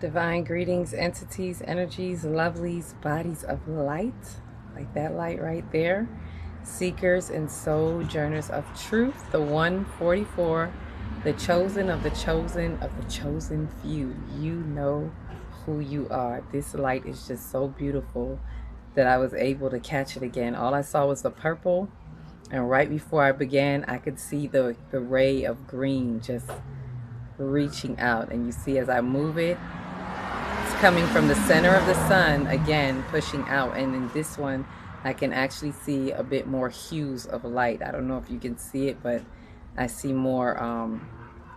Divine greetings, entities, energies, lovelies, bodies of light, like that light right there. Seekers and sojourners of truth, the 144, the chosen of the chosen of the chosen few. You know who you are. This light is just so beautiful that I was able to catch it again. All I saw was the purple, and right before I began, I could see the ray of green just reaching out. And you see, as I move it, it's coming from the center of the sun, again, pushing out. And in this one, I can actually see a bit more hues of light. I don't know if you can see it, but I see more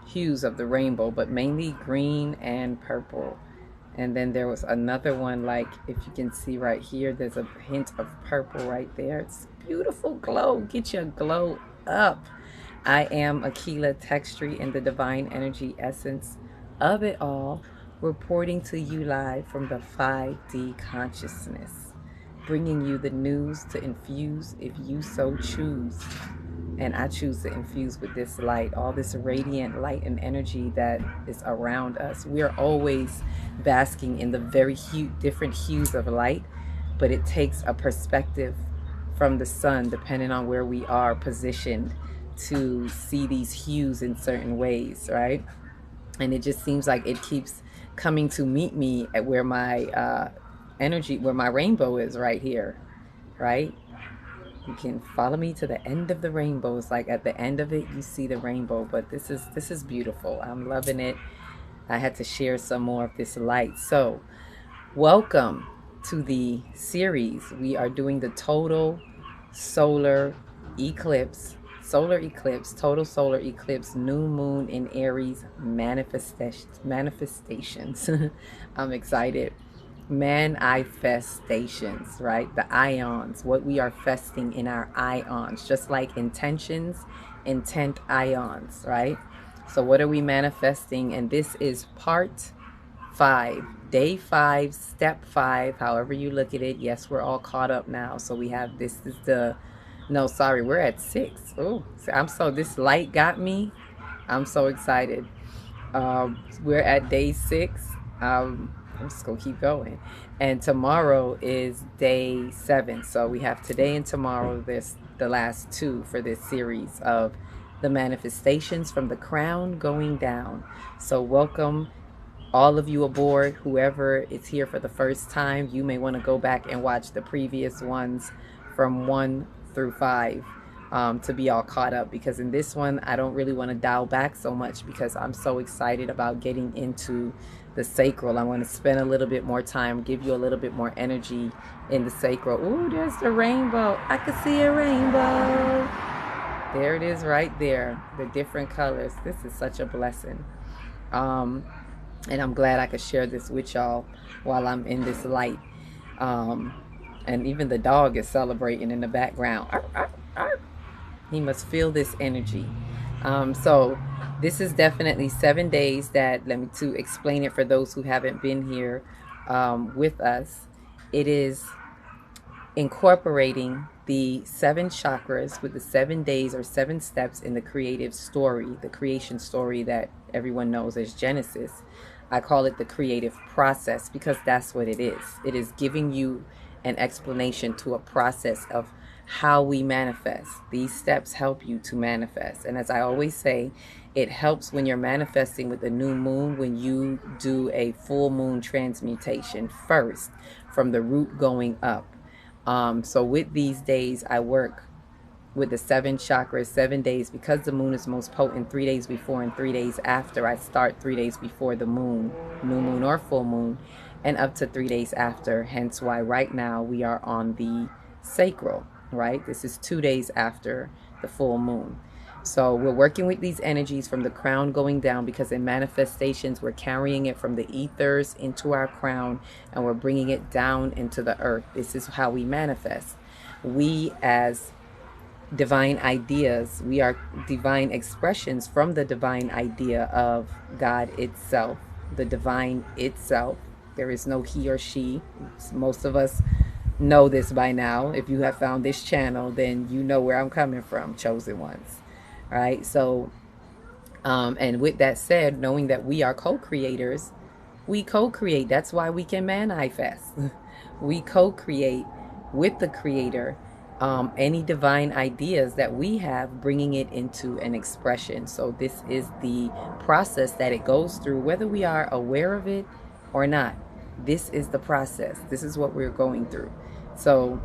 hues of the rainbow, but mainly green and purple. And then there was another one, like if you can see right here, there's a hint of purple right there. It's beautiful glow. Get your glow up. I am Aquila Textry in the divine energy essence of it all, reporting to you live from the 5D consciousness, bringing you the news to infuse if you so choose. And I choose to infuse with this light, all this radiant light and energy that is around us. We are always basking in the very different hues of light, but it takes a perspective from the sun, depending on where we are positioned, to see these hues in certain ways, right? And it just seems like it keeps coming to meet me at where my energy, where my rainbow is right here, right? You can follow me to the end of the rainbow. It's like at the end of it, you see the rainbow. But this is beautiful. I'm loving it. I had to share some more of this light. So, welcome to the series. We are doing the total solar eclipse, total solar eclipse, new moon in Aries manifestations. I'm excited. Manifestations, right? The ions, what we are festing in our ions, just like intentions, intent ions, right? So what are we manifesting? And this is part 5, day 5, step 5, however you look at it. Yes, we're all caught up now. So we have, this is the, no, sorry, we're at 6. Oh, this light got me. I'm so excited. We're at day 6. I'm just gonna keep going. And tomorrow is day 7. So we have today and tomorrow. There's the last 2 for this series of the manifestations from the crown going down. So welcome all of you aboard. Whoever is here for the first time, you may want to go back and watch the previous ones from 1 through 5 to be all caught up, because in this one I don't really want to dial back so much because I'm so excited about getting into the sacral. I want to spend a little bit more time, give you a little bit more energy in the sacral. Ooh, there's the rainbow. I can see a rainbow. There it is right there, the different colors. This is such a blessing. And I'm glad I could share this with y'all while I'm in this light. And even the dog is celebrating in the background. Arr, arr, arr. He must feel this energy. So this is definitely 7 days that, let me to explain it for those who haven't been here with us. It is incorporating the 7 chakras with the 7 days or 7 steps in the creative story, the creation story that everyone knows as Genesis. I call it the creative process because that's what it is. It is giving you an explanation to a process of how we manifest. These steps help you to manifest. And as I always say, it helps when you're manifesting with the new moon, when you do a full moon transmutation first from the root going up. So with these days, I work with the 7 chakras, 7 days, because the moon is most potent 3 days before and 3 days after. I start 3 days before the moon, new moon or full moon, and up to 3 days after. Hence why right now we are on the sacral, right? This is 2 days after the full moon. So we're working with these energies from the crown going down, because in manifestations, we're carrying it from the ethers into our crown and we're bringing it down into the earth. This is how we manifest. We as divine ideas, we are divine expressions from the divine idea of God itself, the divine itself. There is no he or she. Most of us know this by now. If you have found this channel, then you know where I'm coming from, chosen ones. All right, so and with that said, knowing that we are co-creators, We co-create. That's why we can manifest. We co-create with the creator any divine ideas that we have, bringing it into an expression. So this is the process that it goes through, whether we are aware of it or not. This is the process. This is what we're going through. So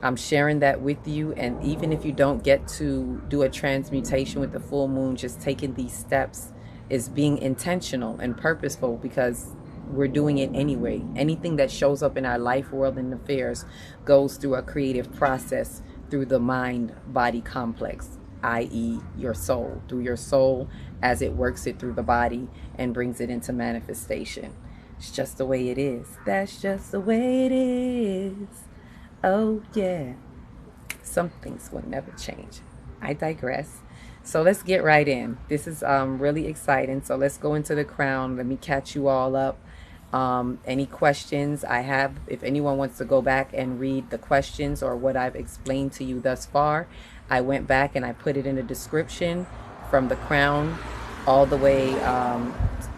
I'm sharing that with you. And even if you don't get to do a transmutation with the full moon, just taking these steps is being intentional and purposeful, because we're doing it anyway. Anything that shows up in our life, world, and affairs goes through a creative process through the mind-body complex, i.e. your soul, through your soul as it works it through the body and brings it into manifestation. It's just the way it is. That's just the way it is. Oh, yeah. Some things will never change. I digress. So let's get right in. This is really exciting. So let's go into the crown. Let me catch you all up. Any questions I have, if anyone wants to go back and read the questions or what I've explained to you thus far, I went back and I put it in the description from the crown all the way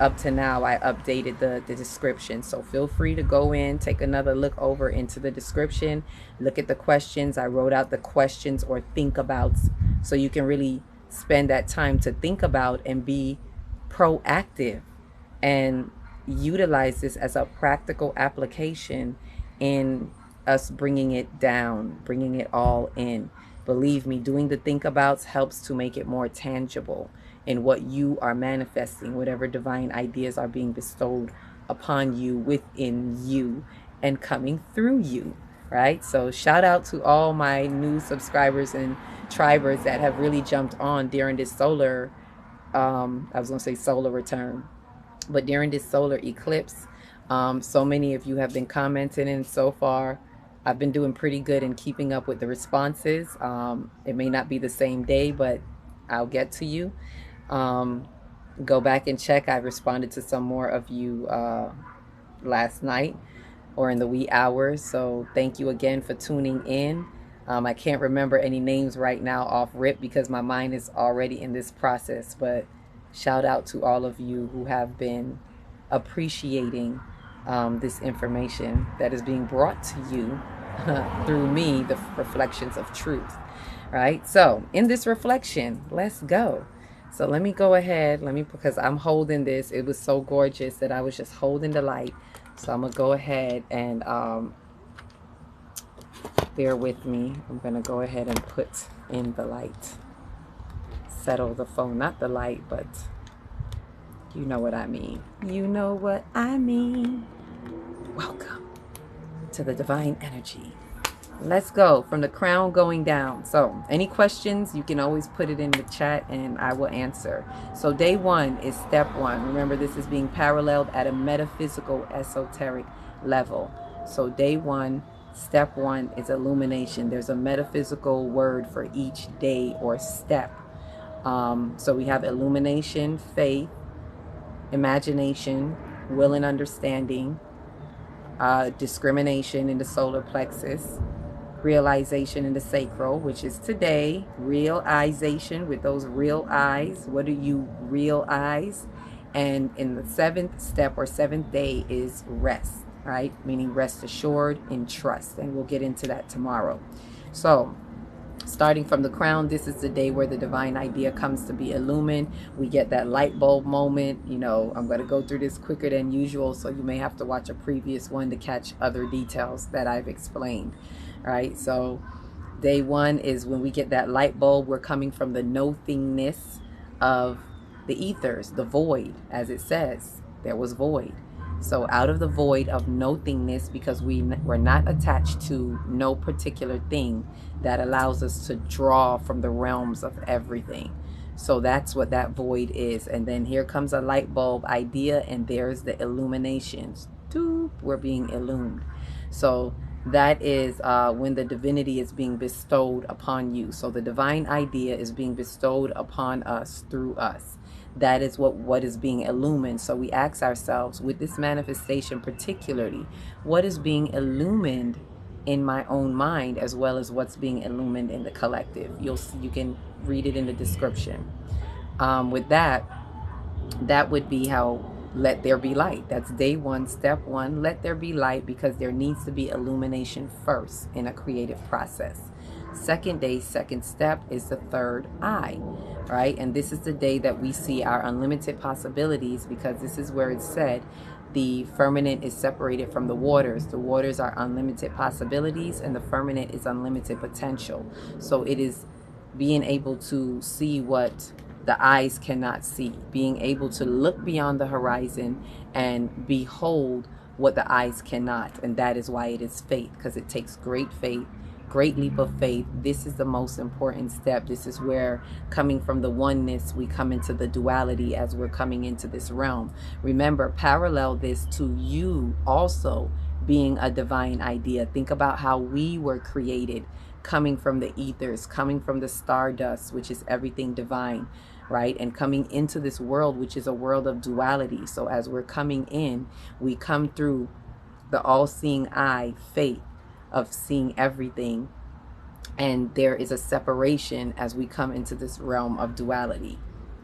up to now. I updated the description, so feel free to go in, take another look over into the description, look at the questions. I wrote out the questions or think abouts, so you can really spend that time to think about and be proactive and utilize this as a practical application in us bringing it down, bringing it all in. Believe me, doing the think abouts helps to make it more tangible in what you are manifesting, whatever divine ideas are being bestowed upon you, within you, and coming through you, right? So shout out to all my new subscribers and tribers that have really jumped on during this solar, I was going to say solar return, but during this solar eclipse. So many of you have been commenting, and so far I've been doing pretty good in keeping up with the responses. It may not be the same day, but I'll get to you. Go back and check. I responded to some more of you last night or in the wee hours. So thank you again for tuning in. I can't remember any names right now off rip because my mind is already in this process, but shout out to all of you who have been appreciating this information that is being brought to you through me, the reflections of truth, right? So in this reflection, let's go. So let me go ahead, because I'm holding this. It was so gorgeous that I was just holding the light. So I'm gonna go ahead and bear with me. I'm gonna go ahead and put in the light. Settle the phone, not the light, but you know what I mean. You know what I mean. Welcome to the divine energy. Let's go from the crown going down. So any questions, you can always put it in the chat and I will answer. So day one is step one. Remember, this is being paralleled at a metaphysical, esoteric level. So day one, step one is illumination. There's a metaphysical word for each day or step. So we have illumination, faith, imagination, will and understanding, discrimination in the solar plexus, realization in the sacral, which is today, realization with those real eyes. What do you realize? And in the seventh step or seventh day is rest, right? Meaning rest assured in trust. And we'll get into that tomorrow. So starting from the crown, this is the day where the divine idea comes to be illumined. We get that light bulb moment. You know, I'm going to go through this quicker than usual, so you may have to watch a previous one to catch other details that I've explained. Right? So day one is when we get that light bulb. We're coming from the nothingness of the ethers, the void, as it says. There was void. So out of the void of nothingness, because we're not attached to no particular thing, that allows us to draw from the realms of everything. So that's what that void is. And then here comes a light bulb idea, and there's the illuminations. We're being illumined. So that is when the divinity is being bestowed upon you. So the divine idea is being bestowed upon us through us. That is what is being illumined. So we ask ourselves, with this manifestation particularly, what is being illumined in my own mind, as well as what's being illumined in the collective. You can read it in the description. With that would be how let there be light. That's day one, step one. Let there be light, because there needs to be illumination first in a creative process. Second day, second step, is the third eye, right? And this is the day that we see our unlimited possibilities, because this is where it's said the firmament is separated from the waters. The waters are unlimited possibilities, and the firmament is unlimited potential. So it is being able to see what the eyes cannot see, being able to look beyond the horizon and behold what the eyes cannot. And that is why it is faith, because it takes great faith, great leap of faith. This is the most important step. This is where, coming from the oneness, we come into the duality as we're coming into this realm. Remember, parallel this to you also being a divine idea. Think about how we were created, coming from the ethers, coming from the stardust, which is everything divine, right? And coming into this world, which is a world of duality. So as we're coming in, we come through the all-seeing eye, faith, of seeing everything. And there is a separation as we come into this realm of duality,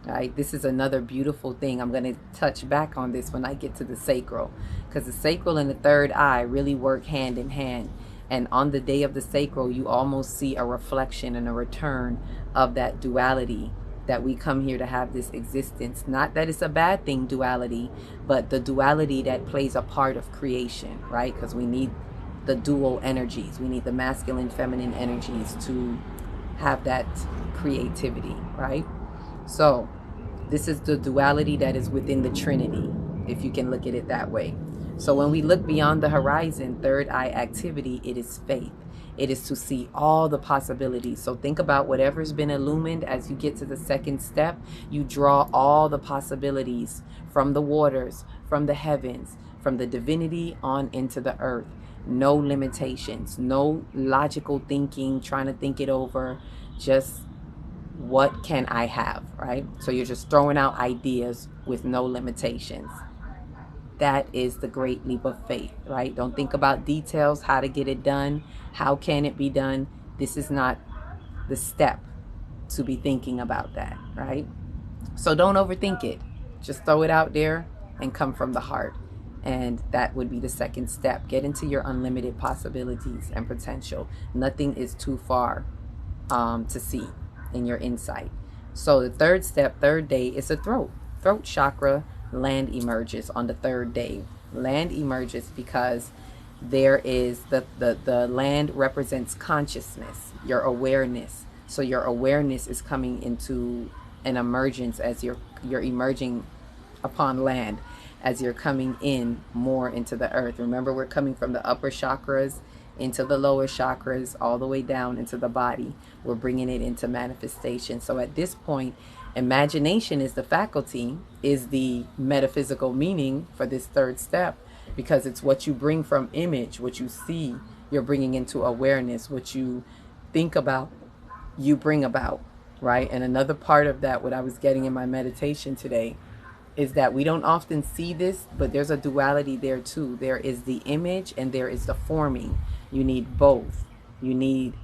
right? This is another beautiful thing. I'm going to touch back on this when I get to the sacral, because the sacral and the third eye really work hand in hand. And on the day of the sacral, you almost see a reflection and a return of that duality, that we come here to have this existence. Not that it's a bad thing, duality, but the duality that plays a part of creation, right? Because we need the dual energies. We need the masculine, feminine energies to have that creativity, right? So this is the duality that is within the Trinity, if you can look at it that way. So when we look beyond the horizon, third eye activity, it is faith. It is to see all the possibilities. So think about whatever's been illumined as you get to the second step. You draw all the possibilities from the waters, from the heavens, from the divinity on into the earth. No limitations, no logical thinking, trying to think it over. Just, what can I have, right? So you're just throwing out ideas with no limitations. That is the great leap of faith, right? Don't think about details, how to get it done, how can it be done. This is not the step to be thinking about that, right? So don't overthink it. Just throw it out there and come from the heart. And that would be the second step. Get into your unlimited possibilities and potential. Nothing is too far to see in your insight. So the third step, third day, is the throat. Throat chakra, land emerges on the third day. Land emerges because there is the land represents consciousness, your awareness. So your awareness is coming into an emergence as you're emerging upon land, as you're coming in more into the earth. Remember, we're coming from the upper chakras into the lower chakras, all the way down into the body. We're bringing it into manifestation. So at this point, imagination is the faculty, is the metaphysical meaning for this third step, because it's what you bring from image, what you see, you're bringing into awareness. What you think about, you bring about, right? And another part of that, what I was getting in my meditation today, is that we don't often see this, but there's a duality there too. There is the image and there is the forming. You need both. You need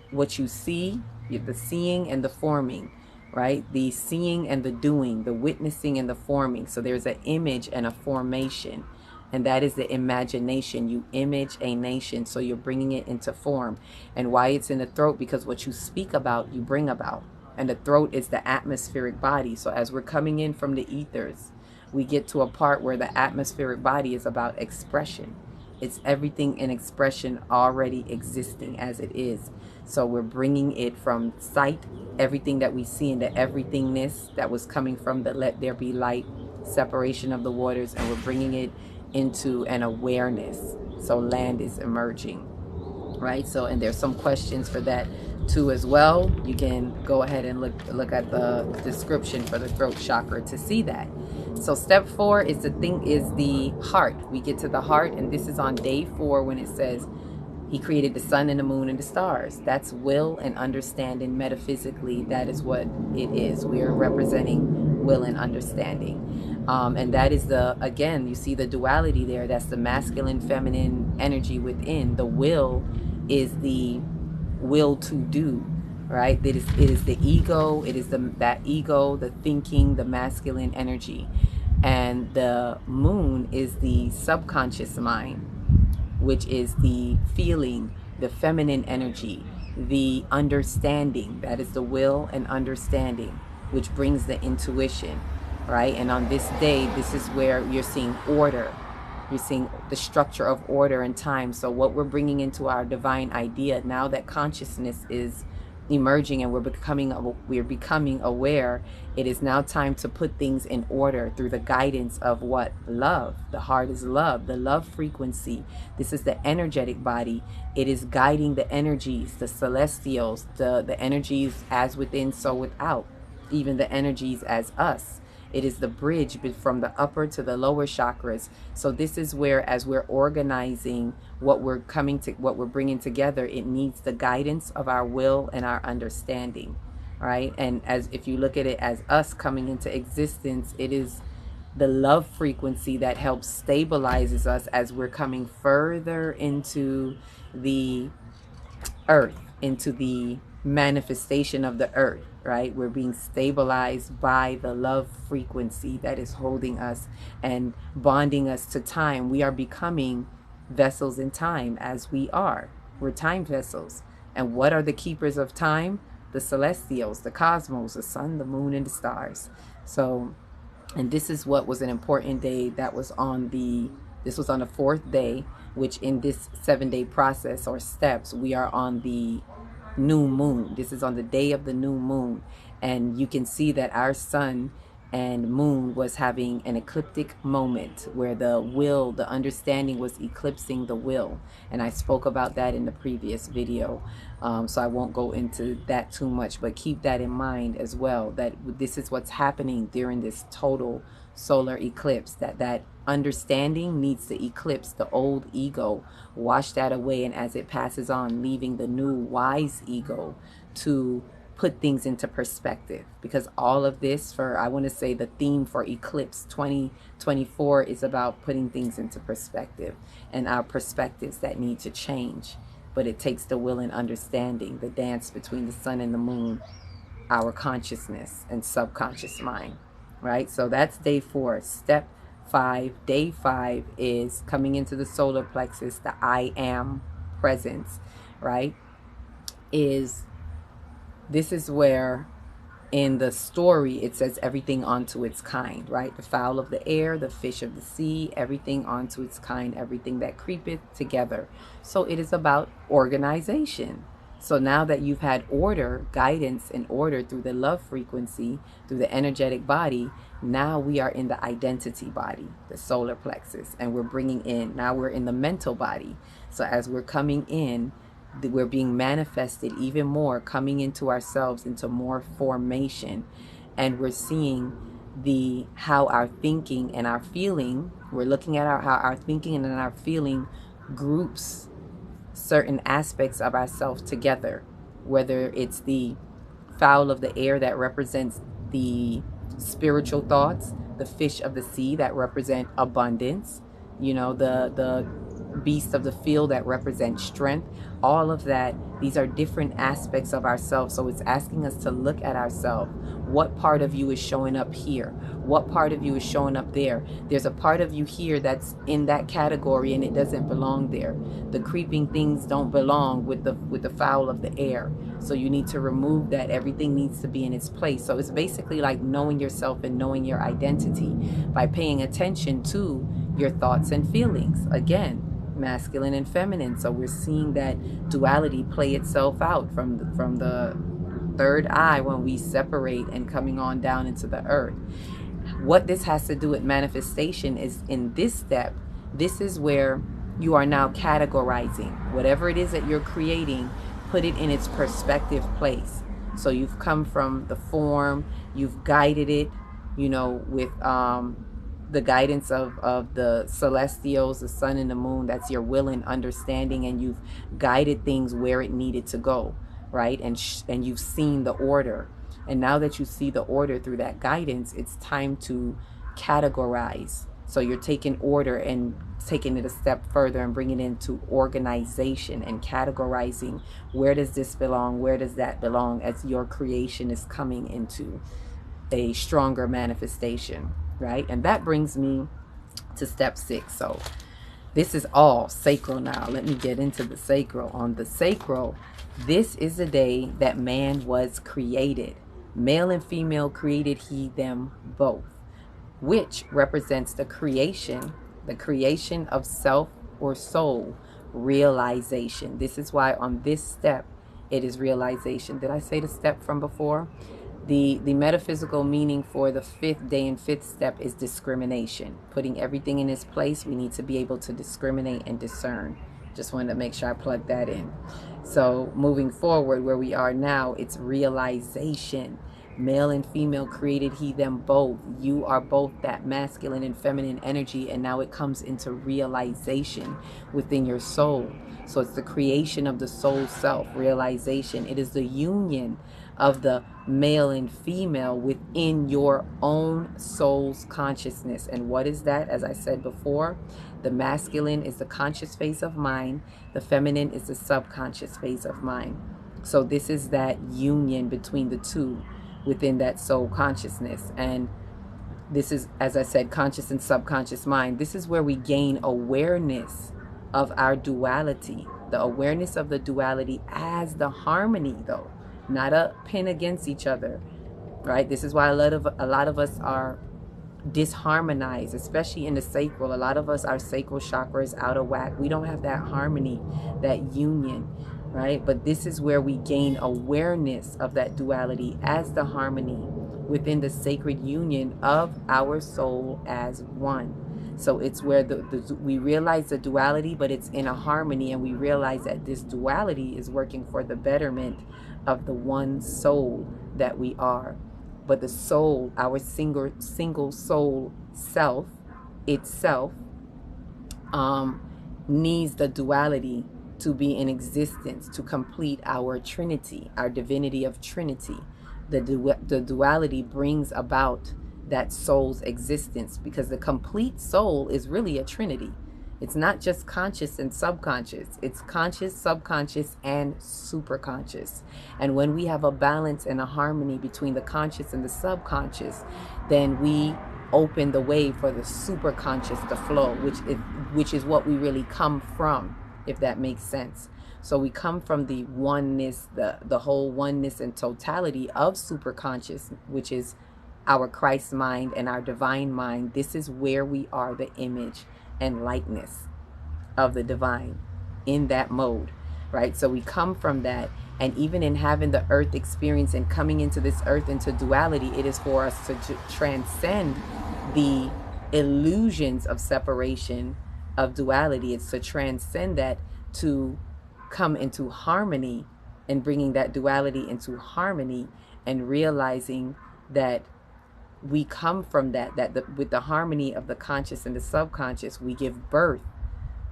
what you see, the seeing and the forming, right? The seeing and the doing, the witnessing and the forming. So there's an image and a formation, and that is the imagination. You image a nation, so you're bringing it into form. And why it's in the throat? Because what you speak about, you bring about. And the throat is the atmospheric body. So as we're coming in from the ethers, we get to a part where the atmospheric body is about expression. It's everything in expression already existing as it is. So we're bringing it from sight, everything that we see, into everythingness that was coming from the let there be light, separation of the waters, and we're bringing it into an awareness. So land is emerging, right? So, and there's some questions for that too as well. You can go ahead and look at the description for the throat chakra to see that. So step 4 is the heart. We get to the heart, and this is on day 4 when it says he created the sun and the moon and the stars. That's will and understanding metaphysically. That is what it is. We are representing will and understanding. And that is again, you see the duality there. That's the masculine, feminine energy within. The will is the will to do, right? It is the ego. It is that ego, the thinking, the masculine energy. And the moon is the subconscious mind, which is the feeling, the feminine energy, the understanding. That is the will and understanding, which brings the intuition, right? And on this day, this is where you're seeing order. You're seeing the structure of order and time. So what we're bringing into our divine idea, now that consciousness is emerging and we're becoming aware, it is now time to put things in order through the guidance of what? Love. The heart is love, the love frequency. This is the energetic body. It is guiding the energies, the celestials, the energies as within, so without, even the energies as us. It is the bridge from the upper to the lower chakras. So this is where, as we're organizing what we're bringing together, it needs the guidance of our will and our understanding, right? And as if you look at it as us coming into existence, it is the love frequency that helps stabilizes us as we're coming further into the earth, into the manifestation of the earth, right? We're being stabilized by the love frequency that is holding us and bonding us to time. We are becoming vessels in time as we are. We're time vessels. And what are the keepers of time? The celestials, the cosmos, the sun, the moon, and the stars. So, and this is what was an important day that was on this was on the 4th day, which in this 7-day process or steps, we are on the new moon. This is on the day of the new moon. And you can see that our sun and moon was having an ecliptic moment where the will, the understanding was eclipsing the will. And I spoke about that in the previous video. So I won't go into that too much, but keep that in mind as well, that this is what's happening during this total solar eclipse, that understanding needs to eclipse the old ego, wash that away, and as it passes on, leaving the new wise ego to put things into perspective. Because all of this, I want to say the theme for Eclipse 2024 is about putting things into perspective and our perspectives that need to change. But it takes the will and understanding, the dance between the sun and the moon, our consciousness and subconscious mind, right? So that's day 4. Step 5, day 5 is coming into the solar plexus, the I am presence, right? This is where in the story it says everything onto its kind, right? The fowl of the air, the fish of the sea, everything onto its kind, everything that creepeth together. So it is about organization. So now that you've had order, guidance, and order through the love frequency, through the energetic body, now we are in the identity body, the solar plexus, and we're bringing in, now we're in the mental body. So as we're coming in, we're being manifested even more, coming into ourselves, into more formation, and we're seeing how our thinking and our feeling, we're looking at how our thinking and our feeling groups certain aspects of ourselves together, whether it's the fowl of the air that represents the spiritual thoughts, the fish of the sea that represent abundance, the beast of the field that represents strength. All of that, these are different aspects of ourselves. So it's asking us to look at ourselves. What part of you is showing up here? What part of you is showing up there? There's a part of you here that's in that category and it doesn't belong there. The creeping things don't belong with the fowl of the air. So you need to remove that. Everything needs to be in its place. So it's basically like knowing yourself and knowing your identity by paying attention to your thoughts and feelings. Again, masculine and feminine. So we're seeing that duality play itself out from the third eye when we separate and coming on down into the earth. What this has to do with manifestation is in this step, this is where you are now categorizing whatever it is that you're creating, put it in its perspective place. So you've come from the form, you've guided it, with the guidance of the celestials, the sun and the moon. That's your will and understanding, and you've guided things where it needed to go, right? And you've seen the order. And now that you see the order through that guidance, it's time to categorize. So you're taking order and taking it a step further and bringing it into organization and categorizing. Where does this belong? Where does that belong? As your creation is coming into a stronger manifestation. right? And that brings me to step 6. So this is all sacral now. Let me get into the sacral. On the sacral, this is the day that man was created. Male and female created he them both, which represents the creation of self or soul realization. This is why on this step it is realization. Did I say the step from before? The metaphysical meaning for the 5th day and 5th step is discrimination. Putting everything in its place, we need to be able to discriminate and discern. Just wanted to make sure I plugged that in. So moving forward, where we are now, it's realization. Male and female created he them both. You are both that masculine and feminine energy, and now it comes into realization within your soul. So it's the creation of the soul self, realization. It is the union of the male and female within your own soul's consciousness. And what is that? As I said before, the masculine is the conscious phase of mind, the feminine is the subconscious phase of mind. So this is that union between the two within that soul consciousness. And this is, as I said, conscious and subconscious mind. This is where we gain awareness of our duality, the awareness of the duality as the harmony, though, not a pin against each other, right? This is why a lot of us are disharmonized, especially in the sacral. A lot of us, our sacral chakra is out of whack. We don't have that harmony, that union, right? But this is where we gain awareness of that duality as the harmony within the sacred union of our soul as one. So it's where we realize the duality, but it's in a harmony, and we realize that this duality is working for the betterment of the one soul that we are. But the soul, our single soul self itself, needs the duality to be in existence to complete our trinity, our divinity of trinity. The duality brings about that soul's existence, because the complete soul is really a trinity. It's not just conscious and subconscious. It's conscious, subconscious, and superconscious. And when we have a balance and a harmony between the conscious and the subconscious, then we open the way for the superconscious to flow, which is what we really come from, if that makes sense. So we come from the oneness, the whole oneness and totality of superconscious, which is our Christ mind and our divine mind. This is where we are the image and likeness of the divine in that mode, right? So we come from that. And even in having the earth experience and coming into this earth into duality, it is for us to transcend the illusions of separation, of duality. It's to transcend that, to come into harmony, and bringing that duality into harmony, and realizing that we come from that with the harmony of the conscious and the subconscious, we give birth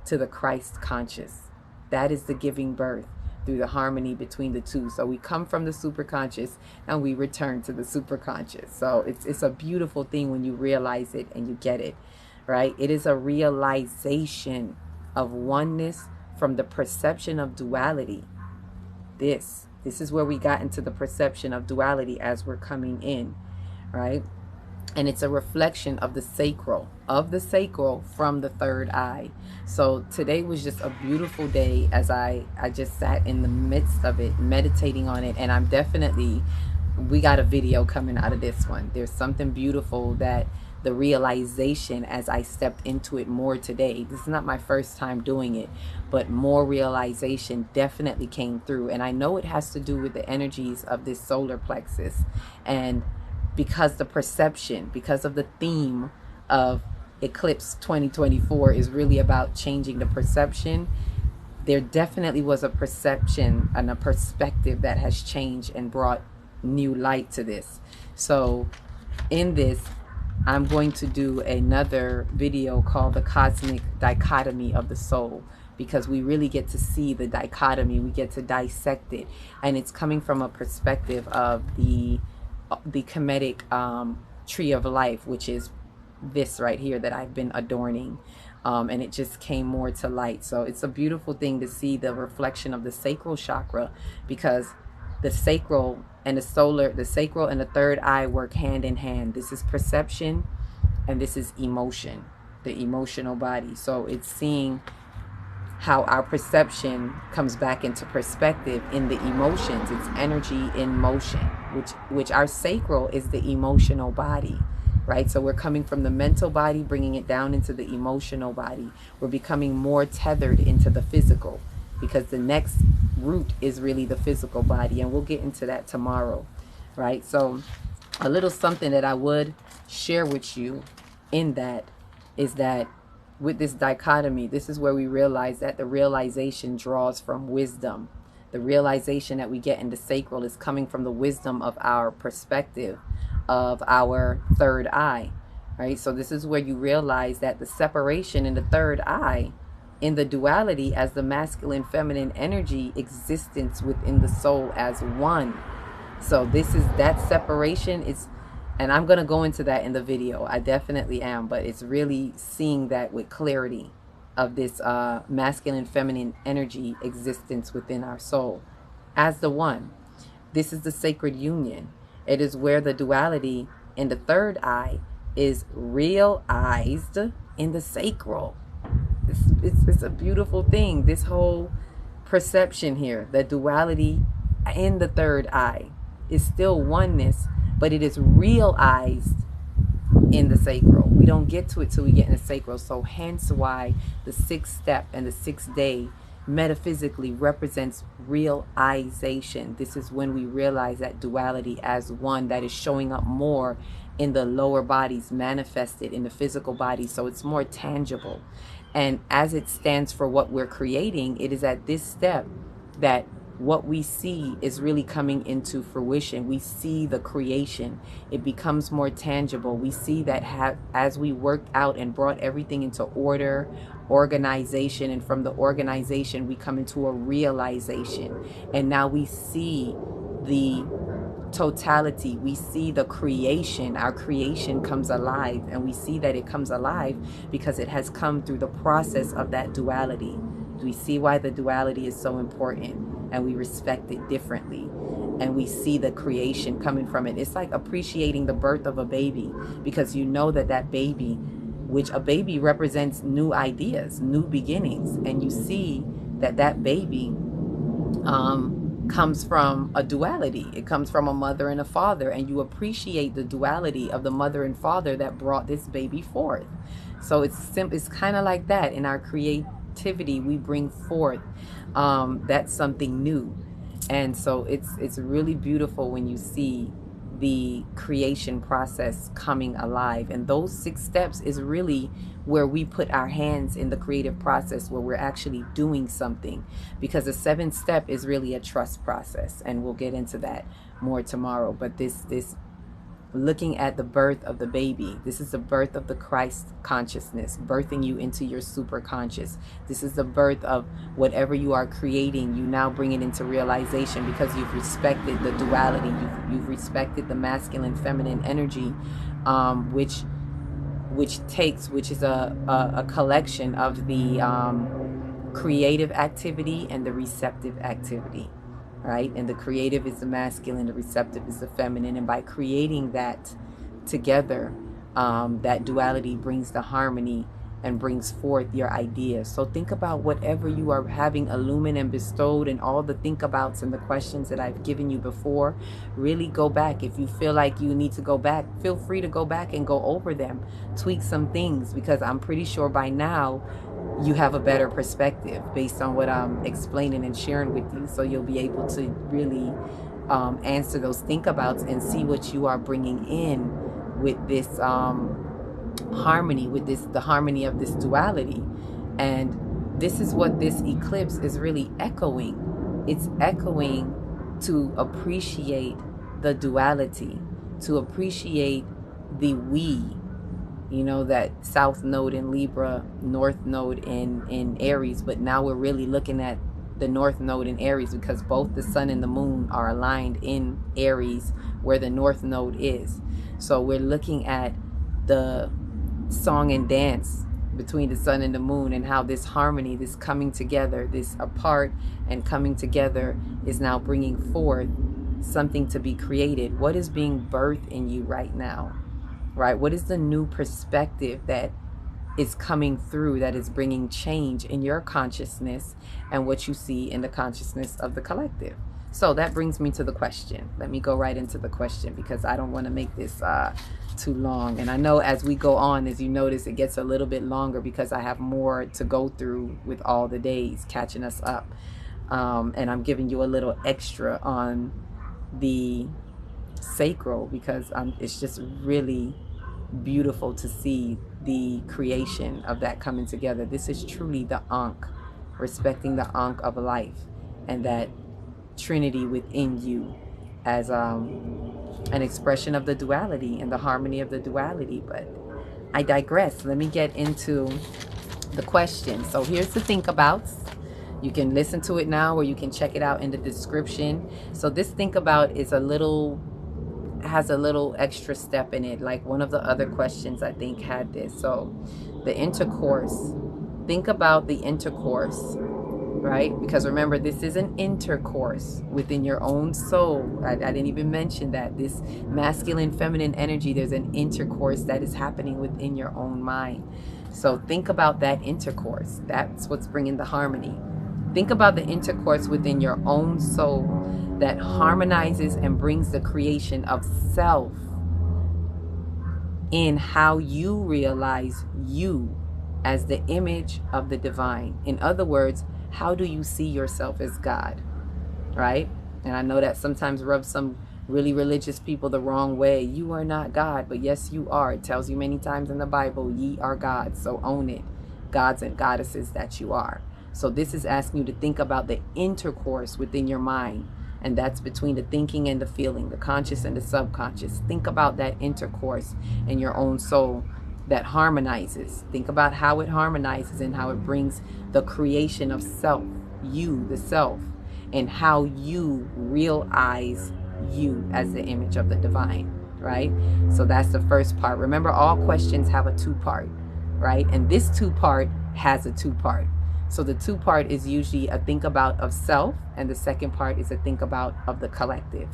to the Christ conscious. That is the giving birth, through the harmony between the two. So we come from the superconscious and we return to the superconscious. So it's a beautiful thing when you realize it and you get it, right? It is a realization of oneness from the perception of duality. This is where we got into the perception of duality as we're coming in, right? And it's a reflection of the sacral from the third eye. So today was just a beautiful day, as I just sat in the midst of it, meditating on it. And I'm definitely, we got a video coming out of this one. There's something beautiful that the realization, as I stepped into it more today, this is not my first time doing it, but more realization definitely came through. And I know it has to do with the energies of this solar plexus. And because the perception, because of the theme of Eclipse 2024 is really about changing the perception, there definitely was a perception and a perspective that has changed and brought new light to this. So in this, I'm going to do another video called The Cosmic Dichotomy of the Soul, because we really get to see the dichotomy, we get to dissect it, and it's coming from a perspective of the Kemetic tree of life, which is this right here that I've been adorning, and it just came more to light. So it's a beautiful thing to see the reflection of the sacral chakra, because the sacral and the solar, the sacral and the third eye work hand in hand. This is perception, and this is emotion, the emotional body. So it's seeing how our perception comes back into perspective in the emotions. It's energy in motion, which our sacral is the emotional body, right? So we're coming from the mental body, bringing it down into the emotional body. We're becoming more tethered into the physical, because the next root is really the physical body, and we'll get into that tomorrow, right? So a little something that I would share with you in that is that with this dichotomy, this is where we realize that the realization draws from wisdom. The realization that we get in the sacral is coming from the wisdom of our perspective, of our third eye, right? So this is where you realize that the separation in the third eye, in the duality as the masculine, feminine energy existence within the soul as one. So this is that separation. And I'm going to go into that in the video. I definitely am. But it's really seeing that with clarity of this masculine, feminine energy existence within our soul as the one. This is the sacred union. It is where the duality in the third eye is realized in the sacral. It's a beautiful thing. This whole perception here, the duality in the third eye is still oneness, but it is realized in the sacral. We don't get to it till we get in the sacral. So hence why the 6th step and the 6th day metaphysically represents realization. This is when we realize that duality as one, that is showing up more in the lower bodies, manifested in the physical body. So it's more tangible. And as it stands for what we're creating, it is at this step that what we see is really coming into fruition. We see the creation. It becomes more tangible. We see that as we worked out and brought everything into order, organization, and from the organization we come into a realization. And now we see the totality. We see the creation. Our creation comes alive, and we see that it comes alive because it has come through the process of that duality. We see why the duality is so important, and we respect it differently, and we see the creation coming from it. It's like appreciating the birth of a baby, because you know that that baby, which a baby represents new ideas, new beginnings, and you see that that baby comes from a duality. It comes from a mother and a father, and you appreciate the duality of the mother and father that brought this baby forth. So it's kind of like that in our creativity. We bring forth that's something new, and so it's really beautiful when you see the creation process coming alive. And those 6 steps is really where we put our hands in the creative process, where we're actually doing something, because the 7th step is really a trust process, and we'll get into that more tomorrow. But this looking at the birth of the baby, this is the birth of the Christ consciousness, birthing you into your super conscious. This is the birth of whatever you are creating. You now bring it into realization because you've respected the duality. You've respected the masculine, feminine energy, which is a collection of the creative activity and the receptive activity. Right? And the creative is the masculine, the receptive is the feminine. And by creating that together, that duality brings the harmony and brings forth your ideas. So think about whatever you are having illumined and bestowed, and all the think abouts and the questions that I've given you before. Really go back. If you feel like you need to go back, feel free to go back and go over them, tweak some things, because I'm pretty sure by now you have a better perspective based on what I'm explaining and sharing with you. So you'll be able to really answer those think abouts and see what you are bringing in with this harmony, with the harmony of this duality. And this is what this eclipse is really echoing. It's echoing to appreciate the duality, to appreciate the we. You know, that south node in Libra, north node in Aries, but now we're really looking at the north node in Aries, because both the sun and the moon are aligned in Aries where the north node is. So we're looking at the song and dance between the sun and the moon, and how this harmony, this coming together, this apart and coming together, is now bringing forth something to be created. What is being birthed in you right now? right? What is the new perspective that is coming through, that is bringing change in your consciousness and what you see in the consciousness of the collective? So that brings me to the question. Let me go right into the question, because I don't want to make this too long. And I know as we go on, as you notice, it gets a little bit longer because I have more to go through with all the days catching us up. And I'm giving you a little extra on the sacral, because it's just really beautiful to see the creation of that coming together. This is truly the Ankh, respecting the Ankh of life and that Trinity within you as an expression of the duality and the harmony of the duality. But I digress. Let me get into the question. So here's the think abouts. You can listen to it now, or you can check it out in the description. So this think about is has a little extra step in it. Like one of the other questions I think had this. So the intercourse, think about the intercourse, right? Because remember, this is an intercourse within your own soul. I didn't even mention that. This masculine, feminine energy, there's an intercourse that is happening within your own mind. So think about that intercourse. That's what's bringing the harmony. Think about the intercourse within your own soul that harmonizes and brings the creation of self in how you realize you as the image of the divine. In other words, how do you see yourself as God, right? And I know that sometimes rubs some really religious people the wrong way. You are not God, but yes, you are. It tells you many times in the Bible, ye are gods, so own it. Gods and goddesses that you are. So this is asking you to think about the intercourse within your mind. And that's between the thinking and the feeling, the conscious and the subconscious. Think about that intercourse in your own soul that harmonizes. Think about how it harmonizes and how it brings the creation of self, you, the self, and how you realize you as the image of the divine, right? So that's the first part. Remember, all questions have a two-part, right? And this two-part has a two-part. So the two-part is usually a think about of self, and the second part is a think about of the collective.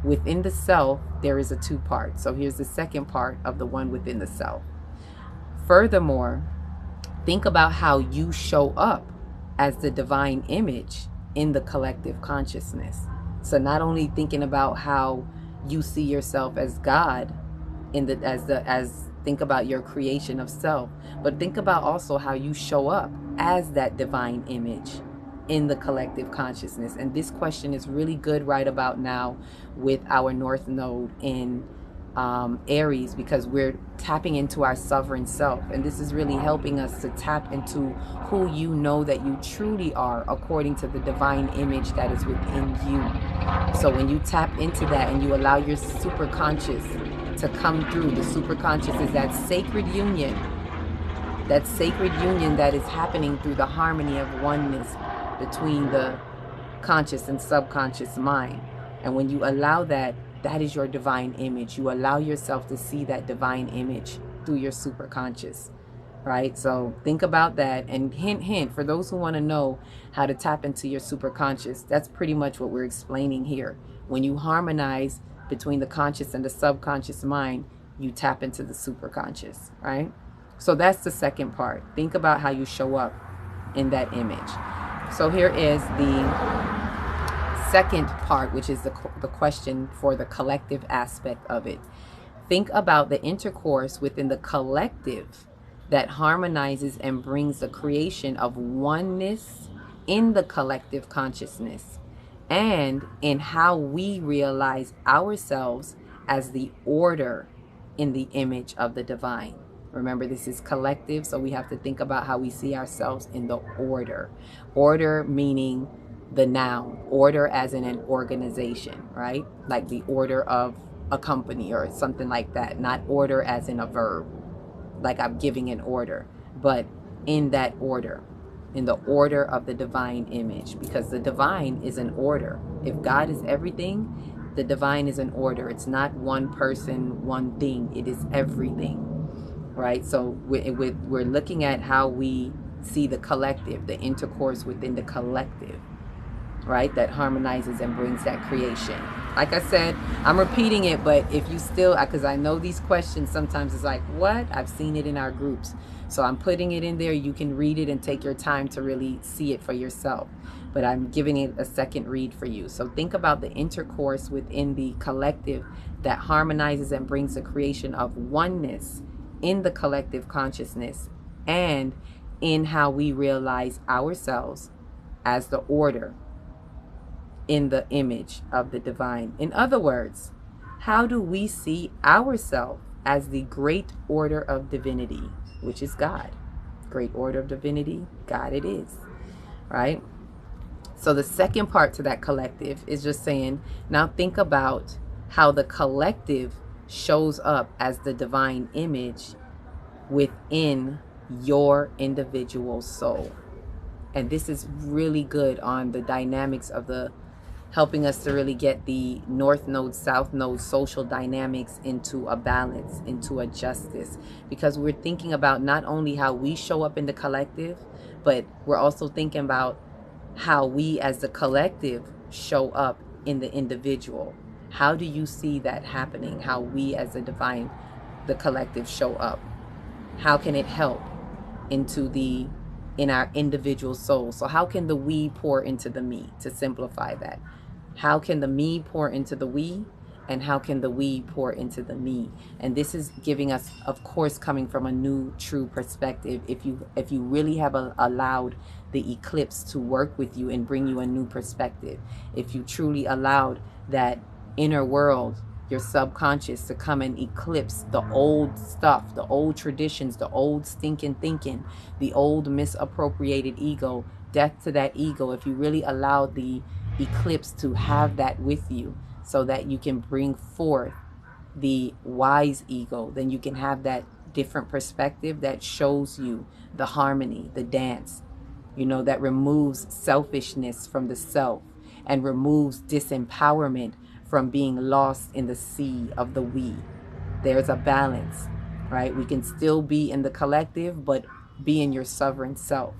Within the self, there is a two-part. So here's the second part of the one within the self. Furthermore, think about how you show up as the divine image in the collective consciousness. So not only thinking about how you see yourself as God think about your creation of self, but think about also how you show up as that divine image in the collective consciousness. And this question is really good right about now with our North Node in Aries, because we're tapping into our sovereign self, and this is really helping us to tap into who you know that you truly are according to the divine image that is within you. So when you tap into that and you allow your superconscious to come through, the superconscious is that sacred union that is happening through the harmony of oneness between the conscious and subconscious mind. And when you allow that, that is your divine image. You allow yourself to see that divine image through your superconscious, right? So think about that. And hint, hint, for those who want to know how to tap into your superconscious, that's pretty much what we're explaining here. When you harmonize between the conscious and the subconscious mind, you tap into the superconscious, right? So that's the second part. Think about how you show up in that image. So here is the second part, which is the question for the collective aspect of it. Think about the intercourse within the collective that harmonizes and brings the creation of oneness in the collective consciousness, and in how we realize ourselves as the order in the image of the divine. Remember, this is collective, so we have to think about how we see ourselves in the order. Order meaning the noun, order as in an organization, right? Like the order of a company or something like that. Not order as in a verb, like I'm giving an order, but in that order, in the order of the divine image, because the divine is an order. If God is everything, the divine is an order. It's not one person, one thing. It is everything, right? So we're looking at how we see the collective, the intercourse within the collective, right? That harmonizes and brings that creation. Like I said, I'm repeating it, but if you still, because I know these questions sometimes it's like, what? I've seen it in our groups. So I'm putting it in there. You can read it and take your time to really see it for yourself. But I'm giving it a second read for you. So think about the intercourse within the collective that harmonizes and brings the creation of oneness in the collective consciousness and in how we realize ourselves as the order in the image of the divine. In other words, how do we see ourselves as the great order of divinity, which is God? Great order of divinity, God it is, right? So the second part to that collective is just saying, now think about how the collective shows up as the divine image within your individual soul. And this is really good on the dynamics of the helping us to really get the north node, south node social dynamics into a balance, into a justice, because we're thinking about not only how we show up in the collective, but we're also thinking about how we as the collective show up in the individual. How do you see that happening? How we as the divine, the collective show up? How can it help into the in our individual soul? So how can the we pour into the me, to simplify that? How can the me pour into the we, and how can the we pour into the me? And this is giving us, of course, coming from a new true perspective. If you really have allowed the eclipse to work with you and bring you a new perspective, if you truly allowed that inner world, your subconscious, to come and eclipse the old stuff, the old traditions, the old stinking thinking, the old misappropriated ego, death to that ego. If you really allow the eclipse to have that with you so that you can bring forth the wise ego, then you can have that different perspective that shows you the harmony, the dance, that removes selfishness from the self and removes disempowerment from being lost in the sea of the we. There's a balance, right? We can still be in the collective, but be in your sovereign self.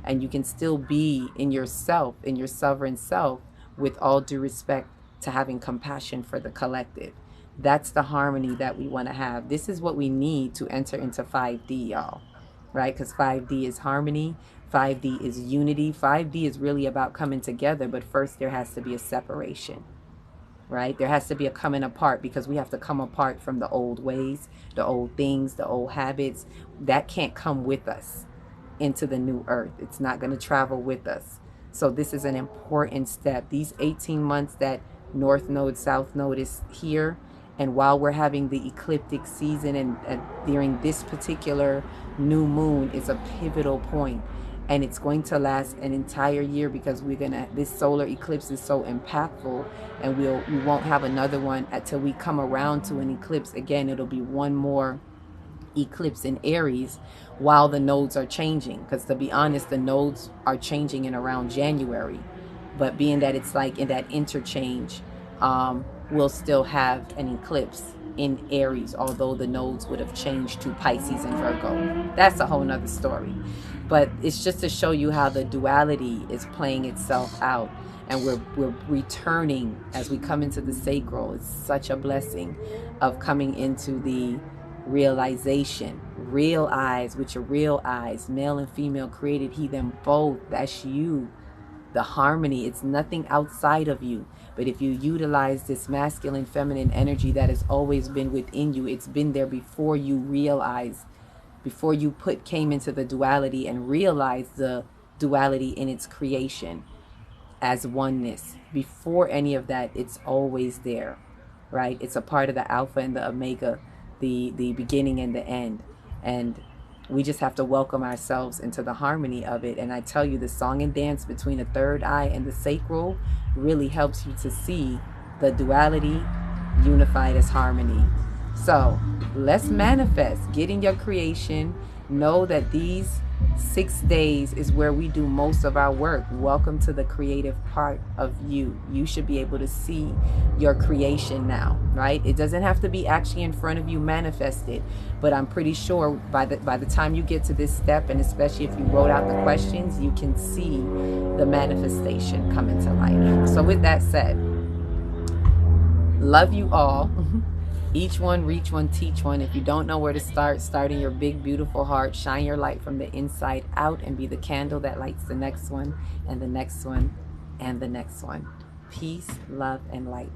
And you can still be in yourself, in your sovereign self, with all due respect to having compassion for the collective. That's the harmony that we want to have. This is what we need to enter into 5D, y'all, right? Because 5D is harmony. 5D is unity. 5D is really about coming together, but first there has to be a separation, right? There has to be a coming apart, because we have to come apart from the old ways, the old things, the old habits. That can't come with us into the new earth. It's not going to travel with us. So this is an important step. These 18 months that North Node, South Node is here, and while we're having the ecliptic season and during this particular new moon is a pivotal point. And it's going to last an entire year, because this solar eclipse is so impactful, and we won't have another one until we come around to an eclipse again. It'll be one more eclipse in Aries while the nodes are changing, because to be honest, the nodes are changing in around January, but being that it's like in that interchange, we'll still have an eclipse in Aries, although the nodes would have changed to Pisces and Virgo. That's a whole nother story. But it's just to show you how the duality is playing itself out. And we're returning as we come into the sacral. It's such a blessing of coming into the realization. Real eyes, which are real eyes, male and female created he them both. That's you. The harmony, it's nothing outside of you. But if you utilize this masculine, feminine energy that has always been within you, it's been there before you realize, before you came into the duality and realized the duality in its creation as oneness. Before any of that, it's always there, right? It's a part of the alpha and the omega, the beginning and the end. And we just have to welcome ourselves into the harmony of it. And I tell you, the song and dance between the third eye and the sacral really helps you to see the duality unified as harmony. So let's manifest, get in your creation. Know that these 6 days is where we do most of our work. Welcome to the creative part of you. You should be able to see your creation now, right? It doesn't have to be actually in front of you manifested, but I'm pretty sure by the time you get to this step, and especially if you wrote out the questions, you can see the manifestation come into life. So with that said, Love you all. Each one, reach one, teach one. If you don't know where to start in your big, beautiful heart. Shine your light from the inside out and be the candle that lights the next one and the next one and the next one. Peace, love, and light.